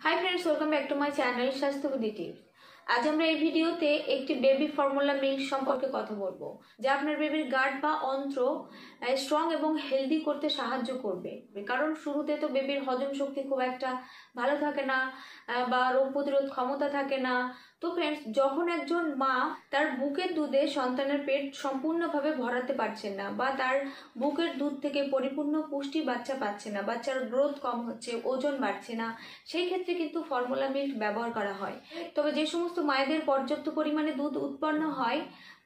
Hi friends, welcome back to my channel স্বাস্থ্যবিধি tips. আজ আমরা এই ভিডিওতে একটি বেবি ফর্মুলা মিল্ক সম্পর্কে কথা বলবো, যা আপনার বেবির গাট বা অন্ত্র স্ট্রং এবং হেলদি করতে সাহায্য করবে। কারণ শুরুতে তো বেবির হজম শক্তি খুব একটা ভালো থাকে না বা রোগ প্রতিরোধ ক্ষমতা থাকে না। তো ফ্রেন্ডস, যখন একজন মা তার বুকের দুধে সন্তানের পেট সম্পূর্ণভাবে ভরাতে পারছেন না বা তার বুকের দুধ থেকে পরিপূর্ণ পুষ্টি বাচ্চা পাচ্ছে না, বাচ্চার গ্রোথ কম হচ্ছে, ওজন বাড়ছে না, সেই ক্ষেত্রে কিন্তু ফর্মুলা মিল্ক ব্যবহার করা হয়। তবে যে সমস্ত মায়েদের পর্যাপ্ত পরিমাণে দুধ উৎপন্ন হয়,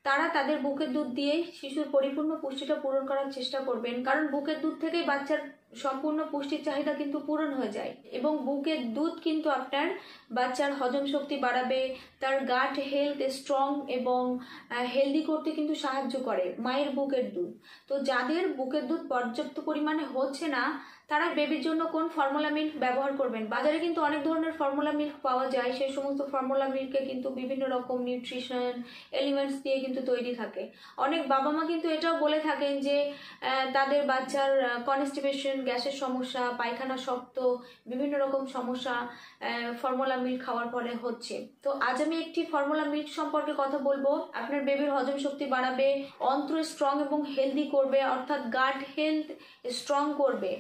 তারা তাদের বুকের দুধ দিয়েই শিশুর পরিপূর্ণ পুষ্টিটা পূরণ করার চেষ্টা করবেন। কারণ বুকের দুধ থেকেই বাচ্চার সম্পূর্ণ পুষ্টির চাহিদা কিন্তু পূরণ হয়ে যায় এবং বুকের দুধ কিন্তু আপনার বাচ্চার হজম শক্তি বাড়াবে, তার গাট হেলথ স্ট্রং এবং হেলদি করতে কিন্তু সাহায্য করে মায়ের বুকের দুধ। তো যাদের বুকের দুধ পর্যাপ্ত পরিমাণে হচ্ছে না, তারা বেবির জন্য কোন ফর্মুলা মিল্ক ব্যবহার করবেন? বাজারে কিন্তু অনেক ধরনের ফর্মুলা মিল্ক পাওয়া যায়। সেই সমস্ত ফর্মুলা মিল্কে কিন্তু বিভিন্ন রকম নিউট্রিশন এলিমেন্টস দিয়ে কিন্তু তৈরি থাকে। অনেক বাবা মা কিন্তু এটাও বলে থাকেন যে তাদের বাচ্চার কনস্টিপেশন, গ্যাসের সমস্যা, পায়খানা শক্ত, বিভিন্ন রকম সমস্যা ফর্মুলা মিল্ক খাওয়ার পরে হচ্ছে। তো আজ আমি একটি ফর্মুলা মিল্ক সম্পর্কে কথা বলবো। আপনার বেবির হজম শক্তি বাড়াবে, অন্ত্র স্ট্রং এবং হেলদি করবে, অর্থাৎ গাট হেলথ স্ট্রং করবে,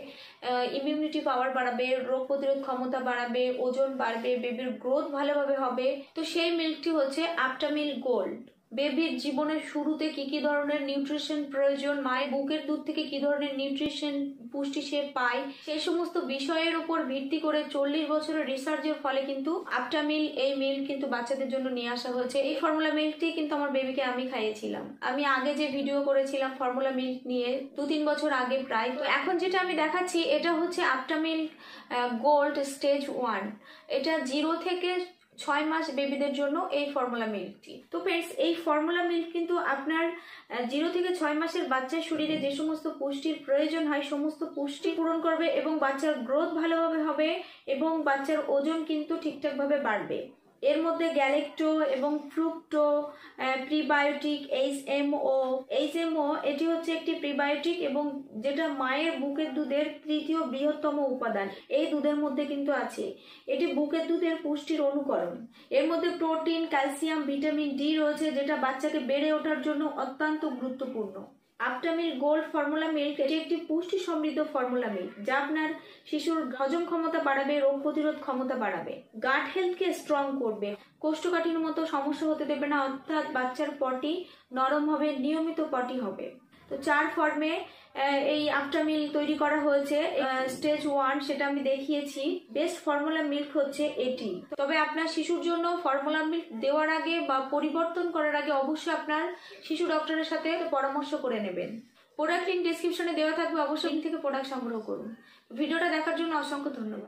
ইমিউনিটি পাওয়ার বাড়াবে, রোগ প্রতিরোধ ক্ষমতা বাড়াবে, ওজন বাড়বে, বেবির গ্রোথ ভালোভাবে হবে। তো সেই মিল্কটি হচ্ছে আপটামিল গোল্ড। বেবির জীবনের শুরুতে কি কি ধরনের নিউট্রিশন প্রয়োজন, মায়ের বুকের দুধ থেকে কি ধরনের নিউট্রিশন পুষ্টি সে পায়, সেই সমস্ত বিষয়ের উপর ভিত্তি করে 40 বছরের রিসার্চের ফলে কিন্তু আপটামিল এই মিল্ক কিন্তু বাচ্চাদের জন্য নিয়ে আসা হয়েছে। এই ফর্মুলা মিল্কটি কিন্তু আমার বেবিকে আমি খাইয়েছিলাম। আমি আগে যে ভিডিও করেছিলাম ফর্মুলা মিল্ক নিয়ে 2-3 বছর আগে প্রায়, তো এখন যেটা আমি দেখাচ্ছি এটা হচ্ছে আপটামিল গোল্ড স্টেজ 1। এটা 0 থেকে 6 মাস বেবিদের জন্য এই ফর্মুলা মিল্কটি। তো ফ্রেন্ডস, এই ফর্মুলা মিল্ক কিন্তু আপনার 0 থেকে 6 মাসের বাচ্চার শরীরে যে সমস্ত পুষ্টির প্রয়োজন হয় সমস্ত পুষ্টি পূরণ করবে এবং বাচ্চার গ্রোথ ভালোভাবে হবে এবং বাচ্চার ওজন কিন্তু ঠিকঠাকভাবে বাড়বে। এর মধ্যে গ্যালেক্টো এবং ফ্রুক্টো, প্রিবায়োটিক, এইচএমও এটি হচ্ছে একটি প্রিবায়োটিক এবং যেটা মায়ের বুকের দুধের তৃতীয় বৃহত্তম উপাদান এই দুধের মধ্যে কিন্তু আছে। এটি বুকের দুধের পুষ্টির অনুকরণ। এর মধ্যে প্রোটিন, ক্যালসিয়াম, ভিটামিন ডি রয়েছে, যেটা বাচ্চাকে বেড়ে ওঠার জন্য অত্যন্ত গুরুত্বপূর্ণ। আপটামিল গোল্ড ফর্মুলা মিল্ক এটি একটি পুষ্টি সমৃদ্ধ ফর্মুলা মিল্ক, যা আপনার শিশুর হজম ক্ষমতা বাড়াবে, রোগ প্রতিরোধ ক্ষমতা বাড়াবে, গাট হেলথকে স্ট্রং করবে, কোষ্ঠকাঠিন্যের মতো সমস্যা হতে দেবে না, অর্থাৎ বাচ্চার পটি নরম হবে, নিয়মিত পটি হবে। তো 4 ফর্মে এই আপটামিল তৈরি করা হয়েছে। স্টেজ 1 সেটা আমি দেখিয়েছি। বেস্ট ফর্মুলা মিল্ক হচ্ছে এটি। তবে আপনার শিশুর জন্য ফর্মুলা মিল্ক দেওয়ার আগে বা পরিবর্তন করার আগে অবশ্যই আপনার শিশু ডক্টরের সাথে পরামর্শ করে নেবেন। প্রোডাক্ট লিঙ্ক ডেসক্রিপশনে দেওয়া থাকবে, অবশ্যই লিঙ্ক থেকে প্রোডাক্ট সংগ্রহ করুন। ভিডিওটা দেখার জন্য অসংখ্য ধন্যবাদ।